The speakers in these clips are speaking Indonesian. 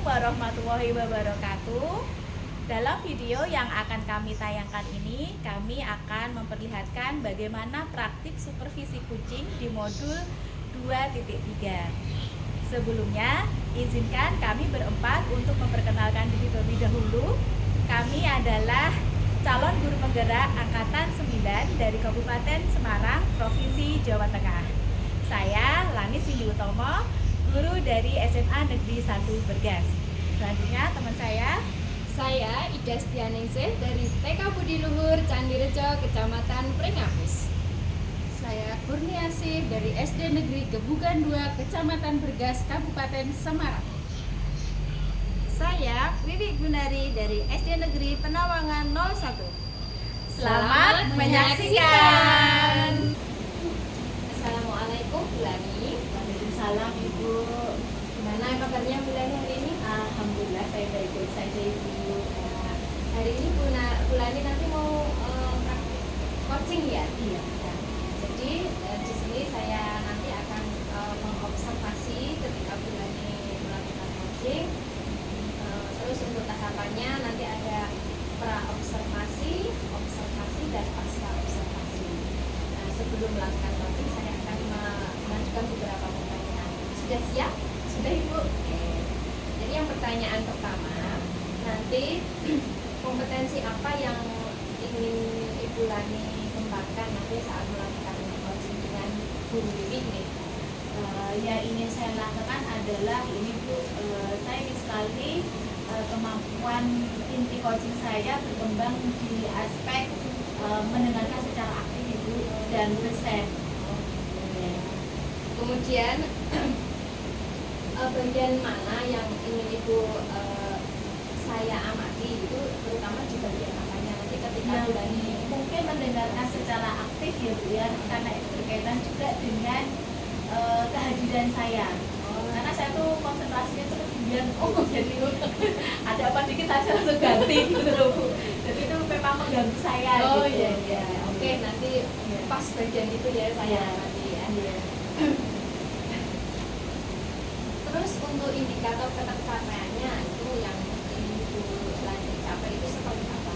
warahmatullahi wabarakatuh. Dalam video yang akan kami tayangkan ini, kami akan memperlihatkan bagaimana praktik supervisi kucing di modul 2.3. Sebelumnya, izinkan kami berempat untuk memperkenalkan diri terlebih dahulu. Kami adalah calon guru penggerak Angkatan 9 dari Kabupaten Semarang, Provinsi Jawa Tengah. Saya Lani Cindy Utomo, guru dari SMA Negeri 1 Bergas. Selanjutnya teman saya Ida Stianingsih dari TK Budi Luhur, Candirejo, Kecamatan Pringapus. Saya Kurniasih dari SD Negeri Gebugan 2, Kecamatan Bergas, Kabupaten Semarang. Saya Wiwi Gunari dari SD Negeri Penawangan 01. Selamat menyaksikan. Assalamualaikum Bu Lani. Waalaikumsalam Ibu. Gimana kabarnya Bu Lani hari ini? Alhamdulillah saya baik-baik saja Ibu. Hari ini Bu Lani nanti mau praktik coaching ya? Iya. Jadi di sini saya nanti akan mengobservasi ketika Bu Lani melakukan coaching. Terus untuk tahapannya nanti ada pra-observasi, observasi, dan pasca-observasi. Nah, sebelum melakukan coaching saya akan mengajukan beberapa pertanyaan. Sudah siap? Sudah Ibu? Oke. Jadi yang pertanyaan pertama, nanti kompetensi apa yang ingin Ibu Lani kembangkan nanti saat melakukan coaching dengan Bu Wiwi nih? Yang ingin saya lakukan adalah ini Bu, saya ingin sekali kemampuan inti coaching saya berkembang di aspek mendengarkan secara aktif Ibu dan present. Kemudian bagian mana yang ingin Ibu saya amati itu, terutama di bagian apanya nanti ketika Yang Bu Lani mungkin mendengarkan secara aktif ya Bu ya, karena itu berkaitan juga dengan kehadiran saya. Karena saya tuh konsentrasinya kemudian jadi ada apa dikit saja langsung ganti gitu loh Bu. Jadi itu memang mengganggu saya gitu. iya. Oke, nanti pas bagian itu ya saya nanti ya. Terus untuk indikator pencapaiannya itu yang ingin Ibu Lani capai itu seperti apa?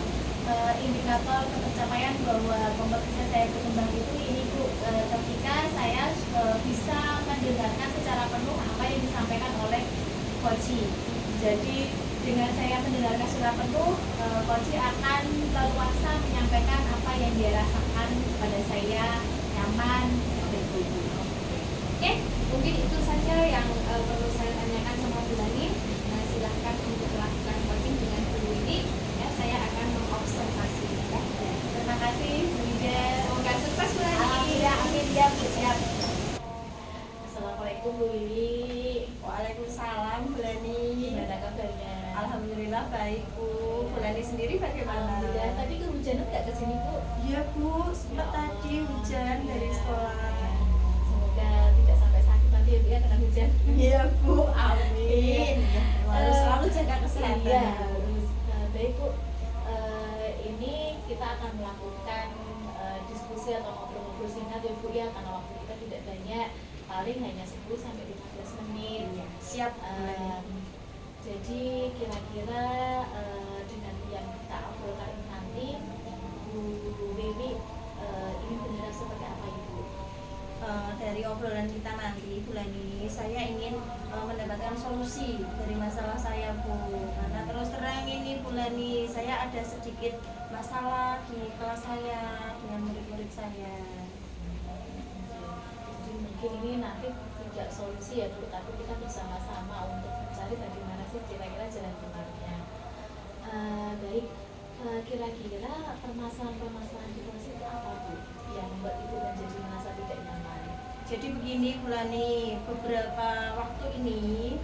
Indikator pencapaian bahwa kompetisi saya berkembang itu ini Bu, ketika saya bisa mendengarkan secara penuh apa yang disampaikan oleh coach. Jadi dengan saya mendengarkan secara penuh, coach akan leluasa menyampaikan apa yang dia rasakan kepada saya, nyaman dan itu. Oke, mungkin itu saja yang perlu saya tanyakan sama Bu Lani. Nah, silahkan untuk melakukan coaching dengan Bu Wiwi. Ya, saya akan mengobservasi. Ya. Terima kasih Bu Ida. Semoga sukses Bu Lani. Alhamdulillah, amin ya Bu, siap. Assalamualaikum Bu Wiwi. Waalaikumsalam Bu Lani. Gimana kabarnya? Alhamdulillah baik Bu. Bu Lani sendiri bagaimana? Alhamdulillah. Tadi kehujanan nggak kesini Bu? Iya Bu, sempat tadi hujan dari sekolah. Semoga tidak sampai sakit nanti ya Bu ya kena hujan. Iya Bu, amin. Harus selalu jaga kesehatan. Iya, harus. Baik Bu, ini kita akan melakukan diskusi atau ngobrol-ngobrol singkat ya Bu ya, karena waktu kita tidak banyak, paling hanya 10 sampai 15 menit. Iya, siap. Jadi kira-kira dengan yang kita obrolkan nanti, Bu Wiwi ingin berharap seperti apa Ibu? Dari obrolan kita nanti Bu Lani, saya ingin mendapatkan solusi dari masalah saya Bu. Karena terus terang ini Bu Lani, saya ada sedikit masalah di kelas saya dengan murid-murid saya. Jadi mungkin ini nanti tidak solusi ya Bu, tapi kita bersama-sama untuk mencari bagaimana sih kira-kira jalan keluarnya. Baik, kira-kira permasalahan-permasalahan di kelas itu apa Bu yang membuat Ibu menjadi merasa tidak nyaman? Jadi begini Bu Lani, beberapa waktu ini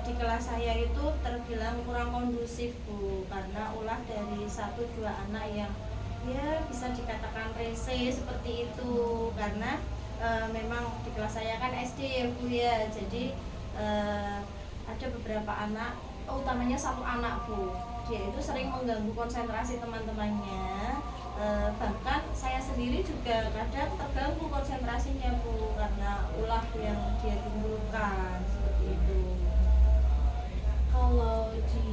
di kelas saya itu terbilang kurang kondusif Bu, karena ulah dari 1-2 anak yang ya bisa dikatakan rese seperti itu. Karena memang di kelas saya kan SD ya Bu ya, jadi ada beberapa anak, utamanya satu anak Bu, dia itu sering mengganggu konsentrasi teman-temannya. Bahkan saya sendiri juga kadang terganggu konsentrasinya Bu, karena ulah yang dia timbulkan seperti itu. Kalau di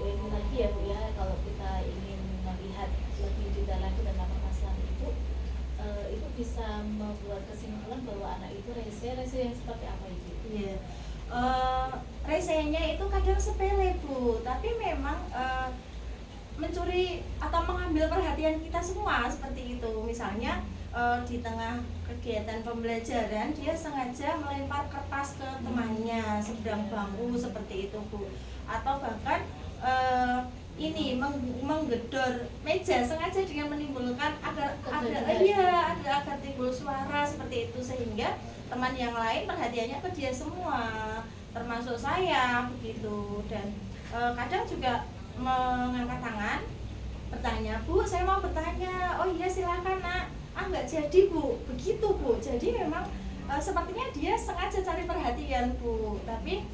ini lagi ya Bu ya, kalau kita ingin melihat lebih detail lagi tentang permasalahan itu bisa membuat kesimpulan bahwa anak itu rese yang seperti apa itu? Iya. Resenya itu kadang sepele Bu, tapi memang mencuri atau mengambil perhatian kita semua seperti itu. Misalnya di tengah kegiatan pembelajaran dia sengaja melempar kertas ke temannya sedang bangku seperti itu Bu, atau bahkan ini menggedor meja sengaja dengan menimbulkan agar timbul suara seperti itu, sehingga teman yang lain perhatiannya ke dia semua, termasuk saya begitu. Dan kadang juga mengangkat tangan bertanya, Bu saya mau bertanya. Oh iya silakan nak. Nggak jadi Bu, begitu Bu. Jadi memang sepertinya dia sengaja cari perhatian Bu, tapi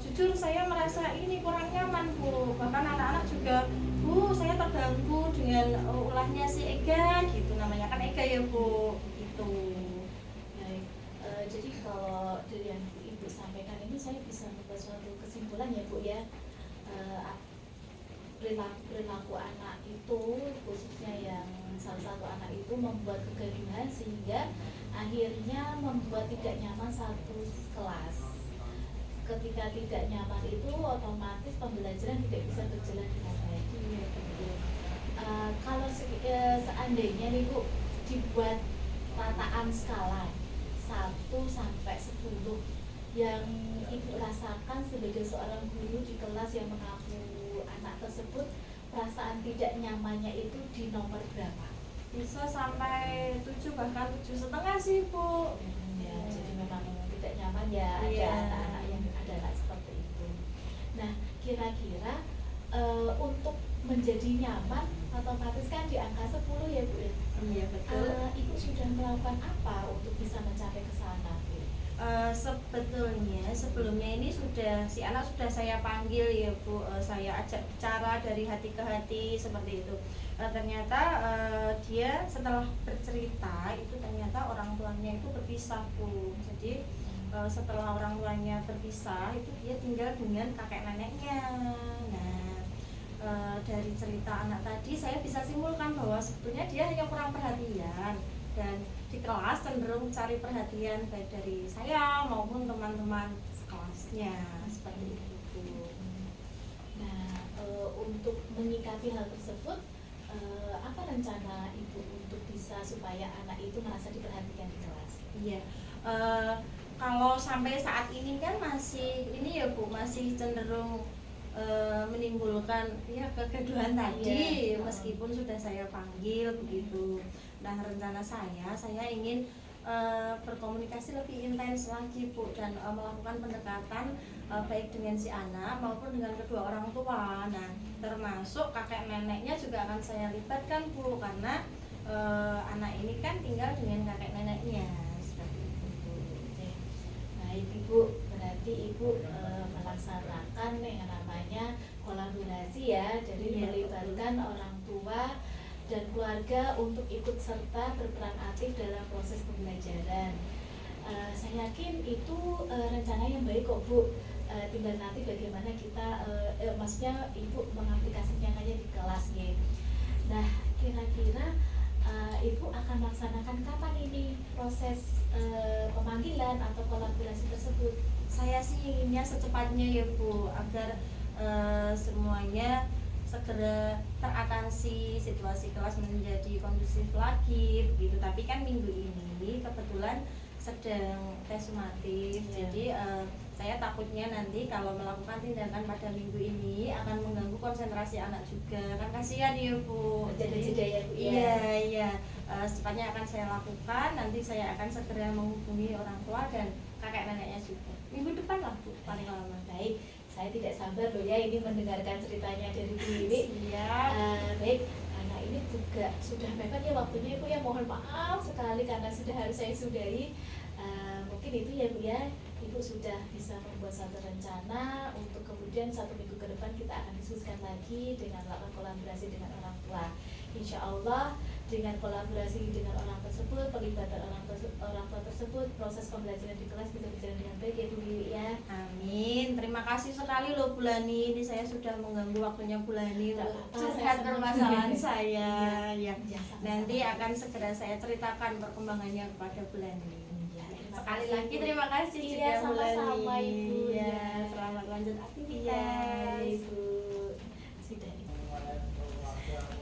jujur saya merasa ini kurang nyaman Bu. Bahkan anak-anak juga, Bu saya terganggu dengan ulahnya si Ega gitu, namanya kan Ega ya Bu, gitu. Baik, jadi kalau dari yang Ibu sampaikan ini saya bisa membuat suatu kesimpulan ya Bu ya. Perilaku anak itu, khususnya yang salah satu anak itu membuat kegaduhan sehingga akhirnya membuat tidak nyaman satu kelas. Ketika tidak nyaman itu otomatis pembelajaran tidak bisa berjalan dengan baik. Kalau seandainya nih Bu dibuat tataan skala 1 sampai 10 yang Ibu rasakan sebagai seorang guru di kelas yang mengaku anak tersebut, perasaan tidak nyamannya itu di nomor berapa? Bisa sampai 7 bahkan 7,5 sih Bu. Ya, jadi memang tidak nyaman ya, ada anak-anak yang adalah seperti itu. Nah, kira-kira untuk menjadi nyaman otomatis kan di angka 10 ya Bu ya? Iya betul. Ibu sudah melakukan apa untuk bisa mencapai ke sana? Sebetulnya sebelumnya ini si anak sudah saya panggil ya Bu, saya ajak bicara dari hati ke hati seperti itu. Ternyata dia setelah bercerita itu ternyata orang tuanya itu berpisah Bu. Jadi setelah orang tuanya berpisah itu dia tinggal dengan kakek neneknya. Nah dari cerita anak tadi saya bisa simpulkan bahwa sebetulnya dia hanya kurang perhatian, dan di kelas cenderung cari perhatian baik dari saya maupun teman-teman sekelasnya seperti itu. Nah, untuk menyikapi hal tersebut, apa rencana Ibu untuk bisa supaya anak itu merasa diperhatikan di kelas? Iya, kalau sampai saat ini kan masih ini ya Bu, masih cenderung menimbulkan ya kegaduhan tadi, meskipun sudah saya panggil begitu. Nah rencana saya ingin berkomunikasi lebih intens lagi Bu, dan melakukan pendekatan baik dengan si anak maupun dengan kedua orang tua. Nah termasuk kakek neneknya juga akan saya libatkan Bu, karena anak ini kan tinggal dengan kakek neneknya seperti itu. Baik Ibu, berarti Ibu melaksanakan yang namanya kolaborasi ya, jadi melibatkan orang tua dan keluarga untuk ikut serta berperan aktif dalam proses pembelajaran. Saya yakin itu rencana yang baik kok Bu. Tinggal nanti bagaimana kita, maksudnya Ibu mengaplikasikannya di kelas ya. Nah kira-kira Ibu akan melaksanakan kapan ini proses pemanggilan atau kolaborasi tersebut? Saya sih inginnya secepatnya ya Bu, agar semuanya segera teratasi, situasi kelas menjadi kondusif lagi begitu. Tapi kan minggu ini kebetulan sedang tes sumatif, jadi saya takutnya nanti kalau melakukan tindakan pada minggu ini akan mengganggu konsentrasi anak juga, kan kasihan ya Bu. Jadi ya Bu ya. Iya, secepatnya akan saya lakukan. Nanti saya akan segera menghubungi orang tua dan kakek neneknya juga minggu depan lah Bu, paling lama. Baik, saya tidak sabar loh ya ini mendengarkan ceritanya dari Bu Wiwi. Siap. Baik, anak ini juga sudah mepet ya waktunya Ibu ya, mohon maaf sekali karena sudah harus saya sudahi. Mungkin itu ya Bu ya, Ibu sudah bisa membuat satu rencana untuk kemudian 1 minggu ke depan kita akan diskusikan lagi dengan melakukan kolaborasi dengan orang tua. Insya Allah dengan kolaborasi dengan orang tersebut, pelibatan orang tua tersebut, proses pembelajaran di kelas bisa berjalan dengan baik ya Bu Wiwi ya. Amin. Terima kasih sekali loh Bu Lani. Ini saya sudah mengganggu waktunya Bu Lani Tidak untuk apa-apa, curhat saya permasalahan senang. saya. Ya. Ya, sama-sama. Nanti akan segera saya ceritakan perkembangannya kepada Bu Lani. Ya, terima Sekali kasih, lagi Bu. terima kasih Iya, juga Bu sama-sama, Lani. Ibu. Ya, Ya. selamat lanjut Iya, aktivitas. Ibu. Sudah.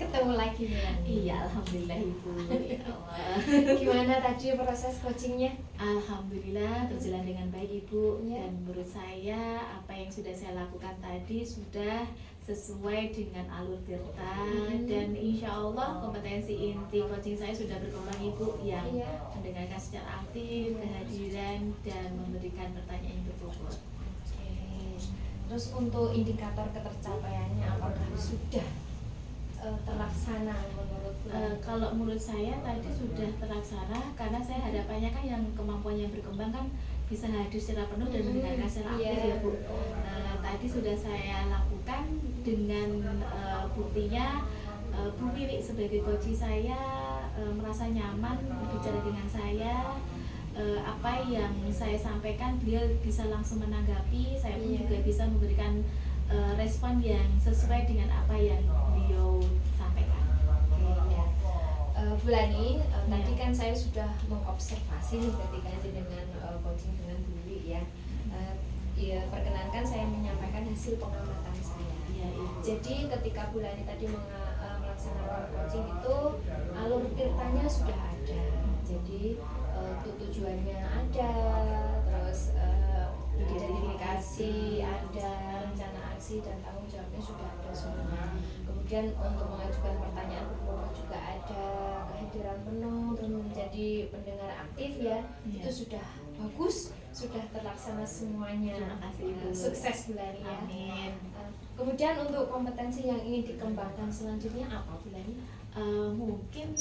Ketemu lagi ya. Iya, alhamdulillah Ibu. Ya Allah. Gimana tadi proses coachingnya? Alhamdulillah berjalan dengan baik Ibu. Ya. Dan menurut saya apa yang sudah saya lakukan tadi sudah sesuai dengan alur tirta dan insya Allah kompetensi inti coaching saya sudah berkembang Ibu yang Iya. mendengarkan secara aktif, kehadiran dan memberikan pertanyaan yang berbobot. Oke. Terus untuk indikator ketercapaiannya apakah sudah terlaksana menurut Bu? Kalau menurut saya tadi sudah terlaksana karena saya harapannya kan yang kemampuan yang berkembang kan bisa hadir secara penuh dan mendengarkan secara aktif Iya. ya Bu. Tadi sudah saya lakukan dengan buktinya Bu Wiwi sebagai coach saya merasa nyaman berbicara dengan saya. Apa yang saya sampaikan beliau bisa langsung menanggapi, saya pun Iya. juga bisa memberikan respon yang sesuai dengan apa yang beliau sampaikan. Oke, ya. Bu Lani, tadi Ya. kan saya sudah mengobservasi nih ketika dengan coaching dengan Bu Wiwi ya. Ya, perkenankan saya menyampaikan hasil pengamatan saya. Iya, Ibu. Jadi ketika Bu Lani tadi melaksanakan coaching itu alur tirtanya sudah ada. Jadi tujuannya ada, terus identifikasi ada, rencana aksi dan tanggung jawabnya sudah ada semua. Kemudian untuk mengajukan pertanyaan berbobot juga ada, kehadiran penuh dan menjadi pendengar aktif ya, Iya. itu sudah bagus, sudah terlaksana semuanya. Terima kasih, Ibu. Sukses Bu Lani ya. Amin. Kemudian untuk kompetensi yang ingin dikembangkan selanjutnya apa Bu Lani? Mungkin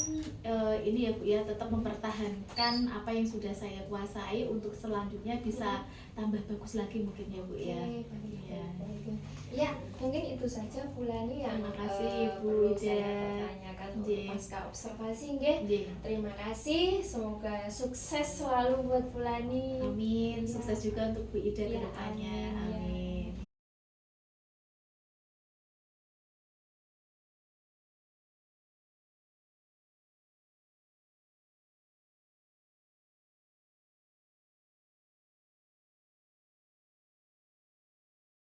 ini ya Bu ya, tetap mempertahankan apa yang sudah saya kuasai untuk selanjutnya bisa tambah bagus lagi mungkin ya Bu ya. Oke, baik, Iya. baik, baik. Ya, mungkin itu saja Bu Lani yang Terima kasih, Bu perlu Ida. saya pertanyakan untuk Nggih. pasca observasi nggih. Nggih. Terima kasih, semoga sukses selalu buat Bu Lani. Amin. Sukses juga untuk Bu Ida ke Iya, depannya. amin, ya. Amin.